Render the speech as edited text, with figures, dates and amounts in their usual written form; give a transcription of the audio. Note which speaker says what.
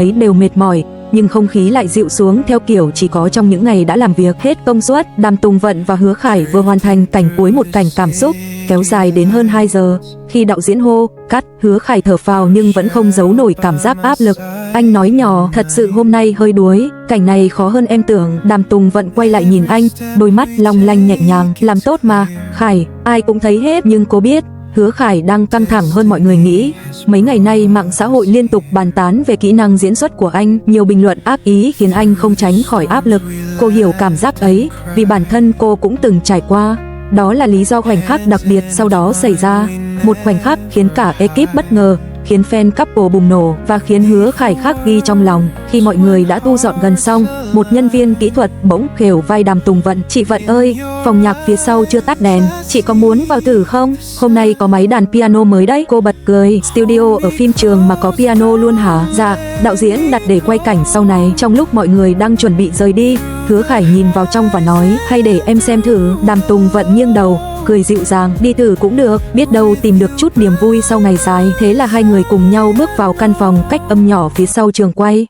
Speaker 1: ấy đều mệt mỏi, nhưng không khí lại dịu xuống theo kiểu chỉ có trong những ngày đã làm việc hết công suất. Đàm Tùng Vận và Hứa Khải vừa hoàn thành cảnh cuối một cảnh cảm xúc kéo dài đến hơn 2 giờ. Khi đạo diễn hô cắt, Hứa Khải thở phào nhưng vẫn không giấu nổi cảm giác áp lực. Anh nói nhỏ, thật sự hôm nay hơi đuối, cảnh này khó hơn em tưởng. Đàm Tùng Vận quay lại nhìn anh, đôi mắt long lanh nhẹ nhàng, làm tốt mà. Khải, ai cũng thấy hết nhưng cô biết Hứa Khải đang căng thẳng hơn mọi người nghĩ. Mấy ngày nay mạng xã hội liên tục bàn tán về kỹ năng diễn xuất của anh, nhiều bình luận ác ý khiến anh không tránh khỏi áp lực. Cô hiểu cảm giác ấy, vì bản thân cô cũng từng trải qua. Đó là lý do khoảnh khắc đặc biệt sau đó xảy ra. Một khoảnh khắc khiến cả ekip bất ngờ, khiến fan couple bùng nổ và khiến Hứa Khải khắc ghi trong lòng. Khi mọi người đã thu dọn gần xong, một nhân viên kỹ thuật bỗng khều vai Đàm Tùng Vận. Chị Vận ơi, phòng nhạc phía sau chưa tắt đèn, chị có muốn vào thử không? Hôm nay có máy đàn piano mới đấy. Cô bật cười, studio ở phim trường mà có piano luôn hả? Dạ, đạo diễn đặt để quay cảnh sau này. Trong lúc mọi người đang chuẩn bị rời đi, Hứa Khải nhìn vào trong và nói, hay để em xem thử. Đàm Tùng Vận nghiêng đầu, cười dịu dàng, đi thử cũng được, biết đâu tìm được chút niềm vui sau ngày dài. Thế là hai người cùng nhau bước vào căn phòng cách âm nhỏ phía sau trường quay.